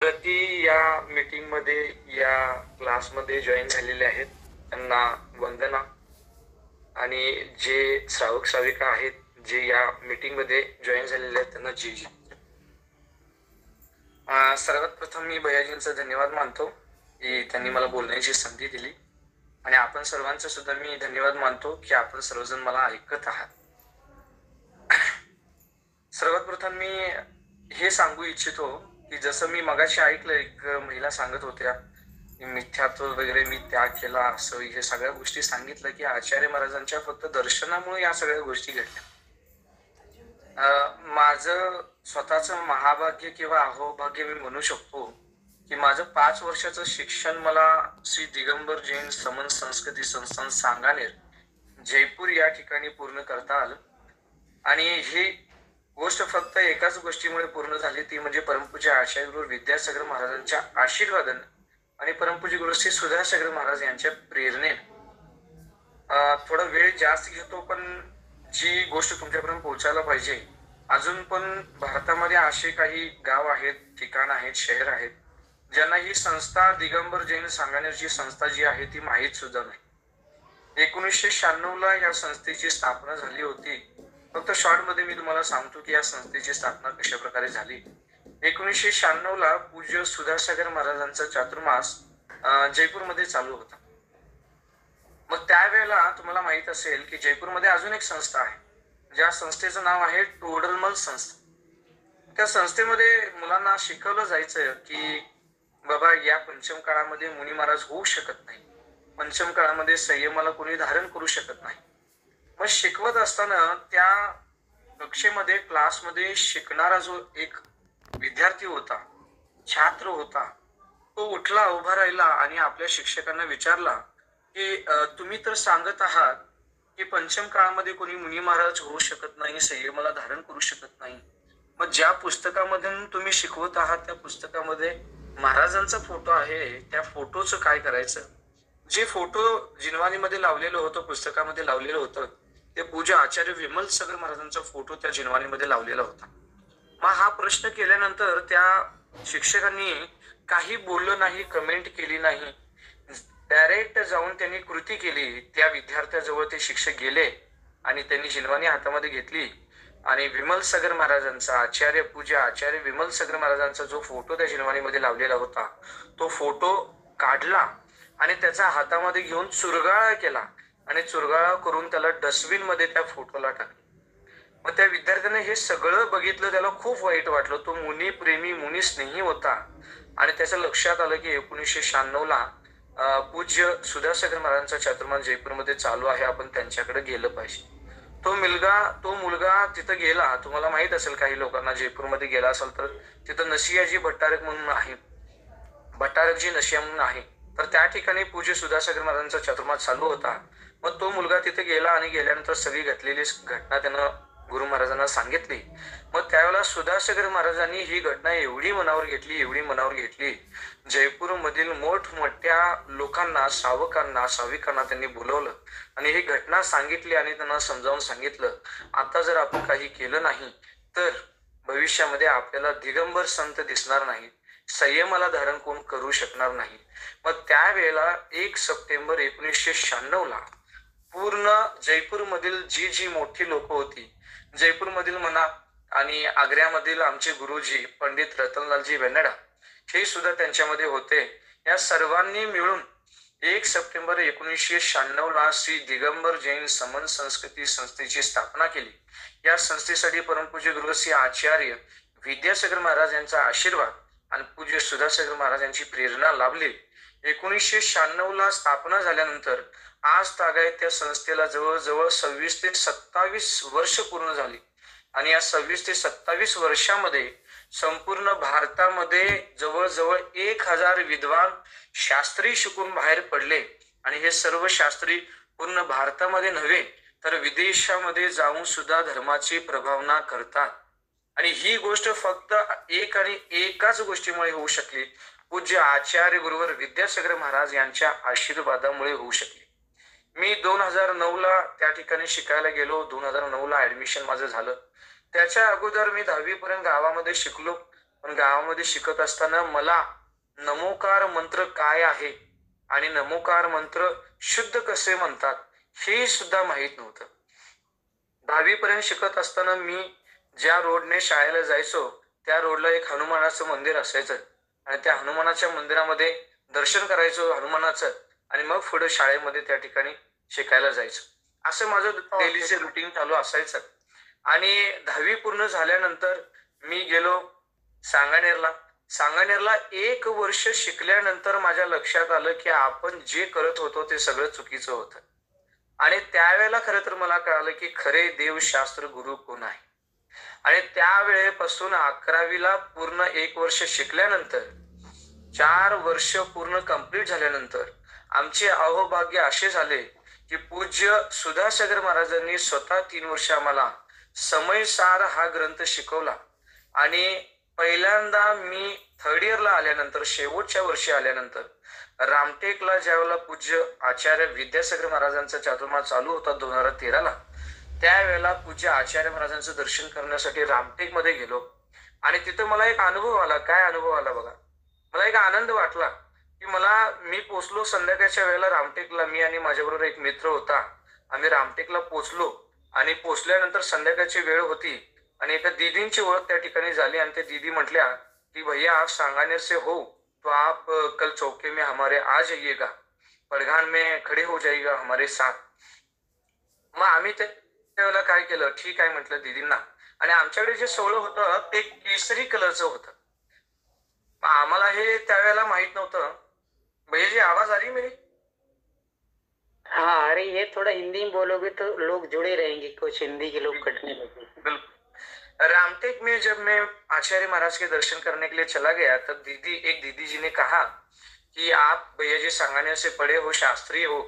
प्रति या मीटिंग मध्ये या क्लासमध्ये जॉईन झालेले आहेत त्यांना वंदना आणि जे श्रावक श्राविका आहेत जे या मीटिंग मध्ये जॉईन झालेले आहेत त्यांना जी जी. सर्वात प्रथम मी भैयाजींचा धन्यवाद मानतो की त्यांनी मला बोलण्याची संधी दिली आणि आपण सर्वांचा सुद्धा मी धन्यवाद मानतो की आपण सर्वजण मला ऐकत आहात. सर्वात प्रथम मी हे सांगू इच्छितो की जसं मी मगाशी ऐकलं एक महिला सांगत होत्या की मिथ्यात्व वगैरे मी त्याग केला असं हे सगळ्या गोष्टी सांगितलं की आचार्य महाराजांच्या फक्त दर्शनामुळे या सगळ्या गोष्टी घडल्या. माझं स्वतःचं महाभाग्य किंवा अहोभाग्य मी म्हणू शकतो की माझं 5 वर्षाचं शिक्षण मला श्री दिगंबर जैन समन संस्कृती संस्थान सांगानेर जयपूर या ठिकाणी पूर्ण करता आलं आणि ही गोष्ट फक्त एकाच गोष्टीमुळे पूर्ण झाली ती म्हणजे परमपूज्य आचार्य गुरु विद्यासागर महाराजांच्या आशीर्वादाने आणि परमपूज्य गुरु श्री सुधासागर महाराज यांच्या प्रेरणेने. थोडा वेळ जास्त घेतो पण जी गोष्ट तुमच्यापर्यंत पोहोचायला पाहिजे. अजून पण भारतामध्ये असे काही गाव आहेत, ठिकाण आहेत, शहर आहेत ज्यांना ही संस्था दिगंबर जैन सांगानेरची संस्था जी आहे ती माहीत सुद्धा नाही. 1996 ला या संस्थेची स्थापना झाली होती. फक्त शॉर्ट मध्ये मी तुम्हाला सांगतो की या संस्थेची स्थापना कशा प्रकारे झाली. 1996 ला पूज्य सुधासागर महाराजांचा चातुर्मास जयपूरमध्ये चालू होता. मग त्यावेळेला तुम्हाला माहित असेल की जयपूरमध्ये अजून एक संस्था आहे ज्या संस्थेचं नाव आहे टोडरमल संस्था. त्या संस्थेमध्ये मुलांना शिकवलं जायचं की बाबा या पंचम काळामध्ये मुनी महाराज होऊ शकत नाही, पंचम काळामध्ये संयमाला कोणी धारण करू शकत नाही. मग शिकवत असताना त्या कक्षेमध्ये क्लासमध्ये शिकणारा जो एक विद्यार्थी होता, छात्र होता, तो उठला, उभा राहिला आणि आपल्या शिक्षकांना विचारला की तुम्ही तर सांगत आहात की पंचम काळामध्ये कोणी मुनी महाराज होऊ शकत नाही, संयमाला धारण करू शकत नाही. मग ज्या पुस्तकामधून तुम्ही शिकवत आहात त्या पुस्तकामध्ये महाराजांचा फोटो आहे, त्या फोटोचं काय करायचं? जे फोटो जिनवानीमध्ये लावलेलं होतं, पुस्तकामध्ये लावलेलं होतं, ते पूज्य आचार्य विमल सागर महाराजांचा फोटो त्या जिनवानीमध्ये लावलेला होता. मग हा प्रश्न केल्यानंतर त्या शिक्षकांनी काही बोललं नाही, कमेंट केली नाही, डायरेक्ट जाऊन त्यांनी कृती केली. त्या विद्यार्थ्याजवळ ते शिक्षक गेले आणि त्यांनी जिनवानी हातामध्ये घेतली आणि विमल सागर महाराजांचा पूज्य आचार्य विमल सागर महाराजांचा जो फोटो त्या जिनवानीमध्ये लावलेला होता तो फोटो काढला आणि त्याचा हातामध्ये घेऊन चुरगाळा केला आणि चुरगाळा करून त्याला डस्टबिन मध्ये त्या फोटोला टाकलं. मग त्या विद्यार्थ्याने हे सगळं बघितलं, त्याला खूप वाईट वाटलं. तो मुनी प्रेमी, मुनी स्नेही होता आणि त्याच्या लक्षात आलं की 1996 ला पूज्य सुधासागर महाराजांचा चातुर्मास जयपूरमध्ये चालू आहे, आपण त्यांच्याकडे गेलं पाहिजे. तो मुलगा तिथं गेला. तुम्हाला माहित असेल काही लोकांना जयपूरमध्ये गेला असेल तर तिथं नसियाजी भट्टारक म्हणून आहे, भट्टारकजी नसिया म्हणून आहे. तर त्या ठिकाणी पूज्य सुधासागर महाराजांचा चातुर्मास चालू होता. मग तो मुलगा तिथे गेला आणि गेल्यानंतर सगळी घडलेली घटना त्यानं गुरु महाराजांना सांगितली. मग त्यावेळेला सुधासागर महाराजांनी ही घटना एवढी मनावर घेतली, जयपूर मधील मोठमोठ्या लोकांना, सावकांना, साविकांना त्यांनी बोलवलं आणि ही घटना सांगितली आणि त्यांना समजावून सांगितलं, आता जर आपण काही केलं नाही तर भविष्यामध्ये आपल्याला दिगंबर संत दिसणार नाही, संयमाला धारण कोण करू शकणार नाही. मग त्यावेळेला 1 सप्टेंबर 1996 ला पूर्ण जयपूरमधील जी मोठी लोक होती, जयपूरमधील म्हणा आणि आग्र्यामधील आमचे गुरुजी पंडित रतनलालजी वेनडा हे सुद्धा त्यांच्यामध्ये होते. या सर्वांनी मिळून 1 सप्टेंबर 1996 ला श्री दिगंबर जैन समन संस्कृती संस्थेची स्थापना केली. या संस्थेसाठी परमपूज्य गुरु श्री आचार्य विद्यासागर महाराज यांचा आशीर्वाद आणि पूज्य सुधासागर महाराज यांची प्रेरणा लाभली. 1996 ला स्थापना झाल्यानंतर आज तागायत त्या संस्थेला जवळजवळ 26 ते 27 वर्ष पूर्ण झाली आणि या 26 ते 27 वर्षामध्ये संपूर्ण भारतामध्ये जवळजवळ 1000 विद्वान शास्त्री शिकून बाहेर पडले आणि हे सर्व शास्त्री पूर्ण भारतामध्ये नव्हे तर विदेशामध्ये जाऊन सुद्धा धर्माची प्रभावना करतात. आणि ही गोष्ट फक्त एक आणि एकाच गोष्टीमुळे होऊ शकली, पूज्य आचार्य गुरुवर विद्यासागर महाराज यांच्या आशीर्वादामुळे होऊ शकली. मी 2009 ला त्या ठिकाणी शिकायला गेलो. 2009 ला ऍडमिशन माझं झालं. त्याच्या अगोदर मी 10वी पर्यंत गावामध्ये शिकलो पण गावामध्ये शिकत असताना मला नमोकार मंत्र काय आहे आणि नमोकार मंत्र शुद्ध कसे म्हणतात हे सुद्धा माहित नव्हतं. 10वी पर्यंत शिकत असताना मी ज्या रोडने शाळेला जायचो त्या रोडला एक हनुमानाचं मंदिर असायचं आणि त्या हनुमानाच्या मंदिरामध्ये दर्शन करायचो हनुमानाचं आणि मग पुढे शाळेमध्ये त्या ठिकाणी शिकायला जायचं. असं माझं डेलीचे रुटीन चालू असायचं. आणि 10वी पूर्ण झाल्यानंतर मी गेलो सांगानेरला. सांगानेरला 1 वर्ष शिकल्यानंतर माझ्या लक्षात आलं की आपण जे करत होतो ते सगळं चुकीचं होतं. आणि त्यावेळेला खरं तर मला कळालं की खरे देवशास्त्र गुरु कोण आहे. आणि त्यावेळेपासून 11वीला पूर्ण 1 वर्ष शिकल्यानंतर 4 वर्ष पूर्ण कंप्लीट झाल्यानंतर आमचे अहोभाग्य असे झाले की पूज्य सुधासागर महाराजांनी स्वतः 3 वर्ष आम्हाला समयसार हा ग्रंथ शिकवला. आणि पहिल्यांदा मी 3rd इयरला आल्यानंतर शेवटच्या वर्षी आल्यानंतर रामटेकला ज्यावेळेला पूज्य आचार्य विद्यासागर महाराजांचा चातुर्मास चालू होता 2013ला, त्यावेळेला पूज्य आचार्य महाराजांचं दर्शन करण्यासाठी रामटेक मध्ये गेलो. आणि तिथं मला एक अनुभव आला. काय अनुभव आला बघा. मला एक आनंद वाटला की मी पोचलो संध्याकाळच्या वेळेला रामटेकला. मी आणि माझ्याबरोबर एक मित्र होता. आम्ही रामटेकला पोचलो आणि पोचल्यानंतर संध्याकाळची वेळ होती आणि एका दीदींची ओळख त्या ठिकाणी झाली आणि त्या दीदी म्हटल्या की भैया आप सांगानेर से हो तो आप कल चौके में हमारे आ जाइएगा, पड़घान में खड़े हो जाइएगा हमारे साथ. मग आम्ही त्यावेळेला काय केलं, ठीक आहे म्हटलं दीदींना. आणि आमच्याकडे जे सोहळं होतं ते केसरी कलरचं होतं. आम्हाला हे त्यावेळेला माहित नव्हतं. भैया जी आवाज आ रही मेरी? हाँ अरे ये थोड़ा हिंदी में बोलोगे तो लोग जुड़े रहेंगे, कुछ हिंदी के लोग कटने लगे. बिल्कुल. रामटेक में जब मैं आचार्य महाराज के दर्शन करने के लिए चला गया तब एक दीदी जी ने कहा कि आप भैया जी सांगानेर से पढ़े हो, शास्त्री हो,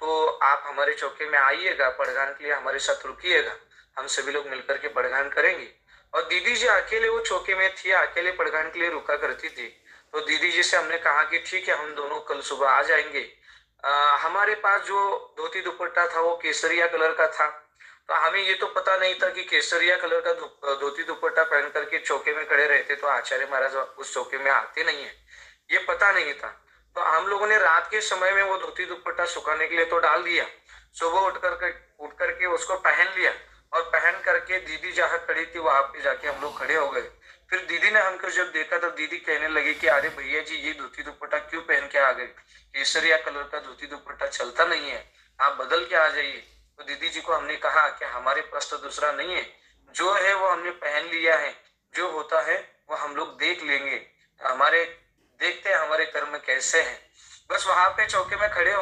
तो आप हमारे चौके में आइएगा, पड़घान के लिए हमारे साथ रुकिएगा, हम सभी लोग मिलकर के पड़घान करेंगे. और दीदी जी अकेले वो चौके में थी, अकेले पड़घान के लिए रुका करती थी. तो दीदी जी से हमने कहा कि ठीक है हम दोनों कल सुबह आ जाएंगे. हमारे पास जो धोती दुपट्टा था वो केसरिया कलर का था. तो हमें ये तो पता नहीं था कि केसरिया कलर का धोती दुपट्टा पहन करके चौके में खड़े रहते तो आचार्य महाराज उस चौके में आते नहीं है, ये पता नहीं था. तो हम लोगों ने रात के समय में वो धोती दुपट्टा सुखाने के लिए तो डाल दिया. सुबह उठ करके उसको पहन लिया और पहन करके दीदी जहाँ खड़ी थी वहां पे जाके हम लोग खड़े हो गए. फिर दीदी ने हमको जब देखा तो दीदी कहने लगी कि अरे भैया जी ये धोती दुपट्टा क्यों पहन के आ गए, केसरिया कलर का धोती दुपट्टा चलता नहीं है, आप बदल के आ जाइए. तो दीदी जी को हमने कहा कि हमारे पास तो दूसरा नहीं है, जो है वो हमने पहन लिया है, जो होता है वो हम लोग देख लेंगे, देखते हैं हमारे कर्म कैसे हैं. बस वहां पे चौके में खड़े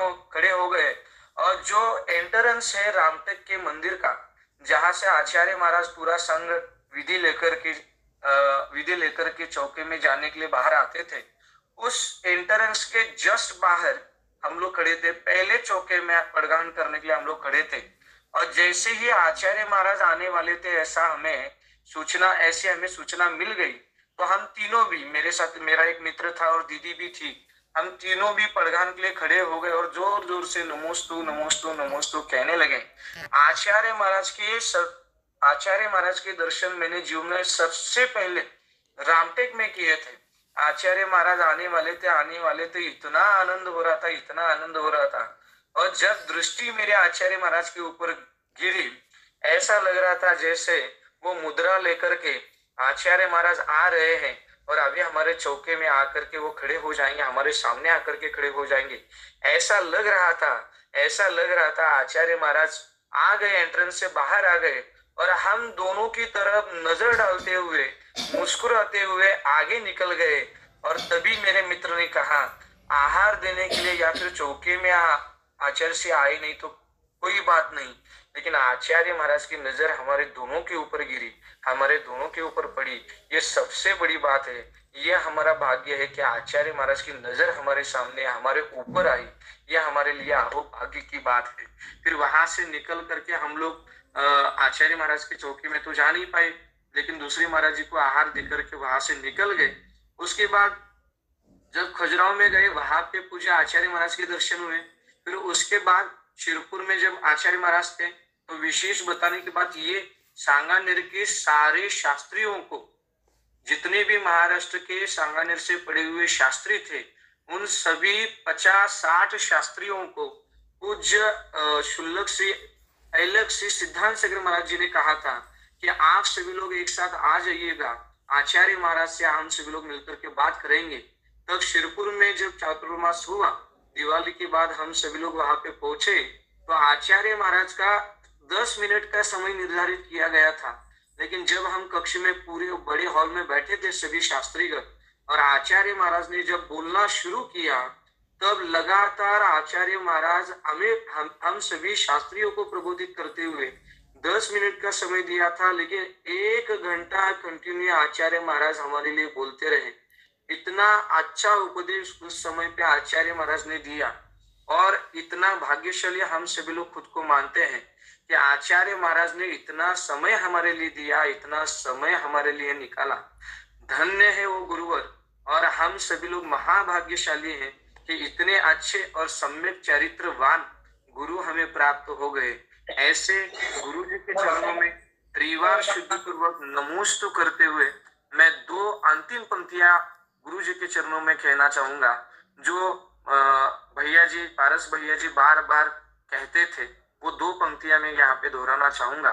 हो गए. और जो एंट्रेंस है रामटेक के मंदिर का, जहां से आचार्य महाराज पूरा संघ विधि लेकर के चौके में जाने के लिए बाहर आते थे, उस एंट्रेंस के जस्ट बाहर हम लोग खड़े थे. पहले चौके में पड़गान करने के लिए हम लोग खड़े थे. और जैसे ही आचार्य महाराज आने वाले थे ऐसी हमें सूचना मिल गई. तो हम तीनों भी, मेरे साथ मेरा एक मित्र था और दीदी भी थी, हम तीनों भी पड़घान के लिए खड़े हो गए और जोर जोर से नमोस्तु नमोस्तु नमोस्तु कहने लगे. आचार्य महाराज के दर्शन मैंने जीवन में सबसे पहले रामटेक में किए थे. आचार्य महाराज आने वाले थे. इतना आनंद हो रहा था. और जब दृष्टि मेरे आचार्य महाराज के ऊपर गिरी, ऐसा लग रहा था जैसे वो मुद्रा लेकर के आचार्य महाराज आ रहे हैं और अभी हमारे चौके में आकर के वो खड़े हो जाएंगे, हमारे सामने आकर के खड़े हो जाएंगे. ऐसा लग रहा था. आचार्य महाराज आ गए, एंट्रेंस से बाहर आ गए और हम दोनों की तरफ नजर डालते हुए मुस्कुराते हुए आगे निकल गए. और तभी मेरे मित्र ने कहा आहार देने के लिए या फिर चौके में आचार्य से आए नहीं तो कोई बात नहीं, लेकिन आचार्य महाराज की नजर हमारे दोनों के ऊपर गिरी, हमारे दोनों के ऊपर पड़ी. ये सबसे बड़ी बात है. ये हमारा भाग्य है कि आचार्य महाराज की नजर हमारे सामने हमारे ऊपर आई. ये हमारे लिए अहो भाग्य की बात है. फिर वहां से निकल करके हम लोग आचार्य महाराज के चौके में तो जा नहीं पाए, लेकिन दूसरे महाराज जी को आहार देकर के वहां से निकल गए. उसके बाद जब खजुराहो में गए वहां पे पूज्य आचार्य महाराज के दर्शन हुए. फिर उसके बाद शिरपुर में जब आचार्य महाराज थे तो विशेष बताने की बात ये, सांगानेर के सारे शास्त्रियों को जितने भी महाराष्ट्र के सांगानेर से पढ़े हुए शास्त्री थे, उन सभी 50-60 शास्त्रियों को पूज्य शुल्लक से ऐलक से सिद्धांत सागर महाराज जी ने कहा था कि आप सभी लोग एक साथ आ जाइएगा, आचार्य महाराज से हम सभी लोग मिलकर के बात करेंगे। तब शिरपुर में जब चातुर्मास हुआ, दिवाली के बाद हम सभी लोग वहां पे पहुंचे, तो आचार्य महाराज का 10 मिनट का समय निर्धारित किया गया था। लेकिन जब हम कक्ष में पूरे बड़े हॉल में बैठे थे सभी शास्त्रीगण, और आचार्य महाराज ने जब बोलना शुरू किया, तब लगातार आचार्य महाराज हम सभी शास्त्रियों को प्रबोधित करते हुए 10 मिनट का समय दिया था, लेकिन 1 घंटा कंटिन्यू आचार्य महाराज हमारे लिए बोलते रहे। इतना अच्छा उपदेश उस समय पे आचार्य महाराज ने दिया, और इतना भाग्यशाली हम सभी लोग खुद को मानते हैं कि आचार्य महाराज ने इतना समय हमारे लिए दिया, इतना समय हमारे लिए निकाला। धन्य है वो गुरुवर, और हम सभी लोग महाभाग्यशाली हैं कि इतने अच्छे और सम्यक चरित्रवान गुरु हमें प्राप्त हो गए। ऐसे गुरु जी के चरणों में त्रिवार शुद्धि पूर्वक नमोस्तु करते हुए मैं 2 अंतिम पंक्तियां गुरु जी के चरणों में कहना चाहूंगा, जो भैया जी, पारस भैया जी बार बार कहते थे, वो 2 पंक्तियां मैं यहाँ पे दोहराना चाहूंगा।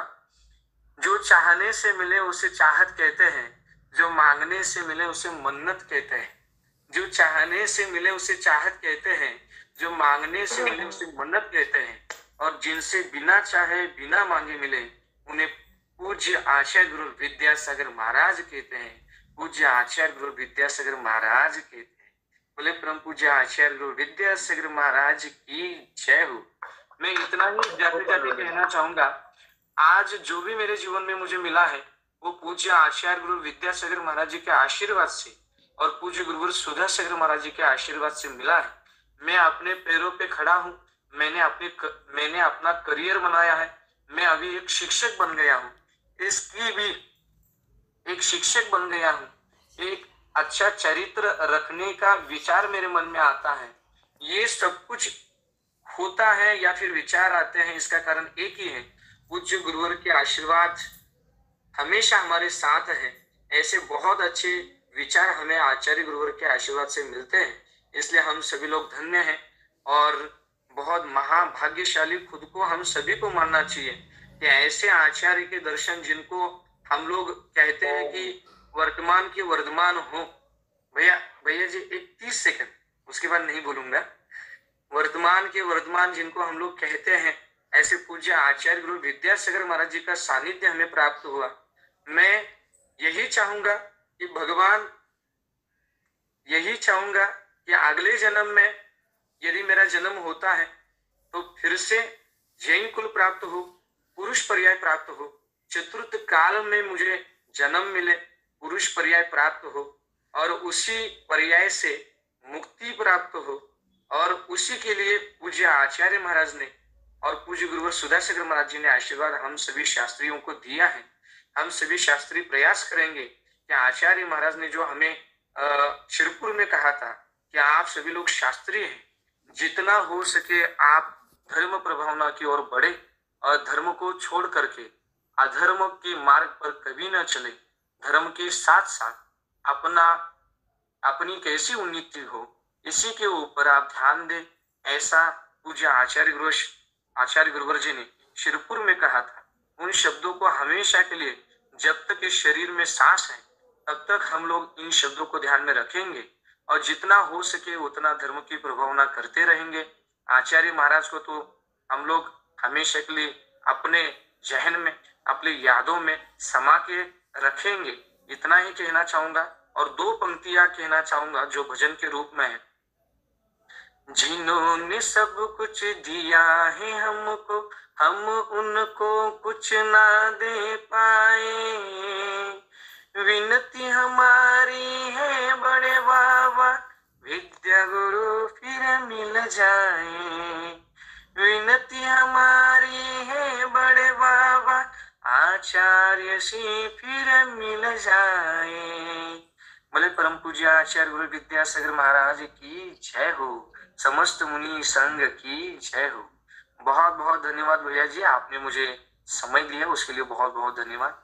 जो चाहने से मिले उसे चाहत कहते हैं, जो मांगने से मिले उसे मन्नत कहते हैं। जो चाहने से मिले उसे चाहत कहते हैं, जो मांगने से मिले उसे मन्नत कहते हैं, और जिनसे बिना चाहे बिना मांगे मिले उन्हें पूज्य आचार्य गुरु विद्यासागर महाराज कहते हैं। पूज्य आचार्य गुरु विद्यासागर महाराज कहते हैं। बोले परम पूज्य आचार्य गुरु विद्यासागर महाराज की जय हो। मैं इतना ही जाते जाते कहना चाहूंगा, आज जो भी मेरे जीवन में मुझे मिला है वो पूज्य आचार्य गुरु विद्यासागर महाराज जी के आशीर्वाद से और पूज्य गुरुवर सुधा सागर महाराज जी के आशीर्वाद से मिला है। मैं अपने पैरों पे खड़ा हूँ, मैंने अपना करियर बनाया है, मैं अभी एक शिक्षक बन गया हूँ, इसकी भी एक शिक्षक बन गया हूँ, एक अच्छा चरित्र रखने का विचार मेरे मन में आता है। ये सब कुछ होता है या फिर विचार आते हैं, इसका कारण एक ही है, पूज्य गुरुवर के आशीर्वाद हमेशा हमारे साथ है। ऐसे बहुत अच्छे विचार हमें आचार्य गुरुवर के आशीर्वाद से मिलते हैं, इसलिए हम सभी लोग धन्य हैं और बहुत महाभाग्यशाली खुद को हम सभी को मानना चाहिए कि ऐसे आचार्य के दर्शन जिनको हम लोग कहते हैं कि वर्तमान के वर्धमान हो। भैया जी एक 30 सेकंड, उसके बाद नहीं बोलूंगा। वर्तमान के वर्धमान जिनको हम लोग कहते हैं, ऐसे पूज्य आचार्य गुरु विद्यासागर महाराज जी का सानिध्य हमें प्राप्त हुआ। मैं यही चाहूंगा कि अगले जन्म में यदि मेरा जन्म होता है तो फिर से जैन कुल प्राप्त हो, पुरुष पर्याय प्राप्त हो, चतुर्थ काल में मुझे जन्म मिले, पुरुष पर्याय प्राप्त हो, और उसी पर्याय से मुक्ति प्राप्त हो, और उसी के लिए पूज्य आचार्य महाराज ने और पूज्य गुरुवर सुधासागर महाराज जी ने आशीर्वाद हम सभी शास्त्रियों को दिया है। हम सभी शास्त्री प्रयास करेंगे कि आचार्य महाराज ने जो हमें शिरपुर में कहा था कि आप सभी लोग शास्त्री हैं, जितना हो सके आप धर्म प्रभावना की ओर बढ़े और धर्म को छोड़ करके अधर्म के मार्ग पर कभी न चले। धर्म के साथ साथ अपनी कैसी उन्नति हो, इसी के ऊपर आप ध्यान दें। ऐसा पूज्य आचार्य गुरुवर जी ने शिरपुर में कहा था। उन शब्दों को हमेशा के लिए, जब तक इस शरीर में सांस है तब तक हम लोग इन शब्दों को ध्यान में रखेंगे और जितना हो सके उतना धर्म की प्रभावना करते रहेंगे। आचार्य महाराज को तो हम लोग हमेशा के लिए अपने जहन में, अपनी यादों में समा के रखेंगे। इतना ही कहना चाहूंगा और 2 पंक्तियां कहना चाहूंगा जो भजन के रूप में है। जिन्होंने सब कुछ दिया है हमको, हम उनको कुछ ना दे पाए, विनती हमारी है बड़े बाबा, विद्या गुरु फिर मिल जाए। विनती हमारी है बड़े बाबा, आचार्य से फिर मिल जाए। बोले परम पूज्य आचार्य गुरु विद्यासागर महाराज की जय हो। समस्त मुनि संघ की जय हो। बहुत बहुत धन्यवाद भैया जी, आपने मुझे समय दिया उसके लिए बहुत बहुत धन्यवाद।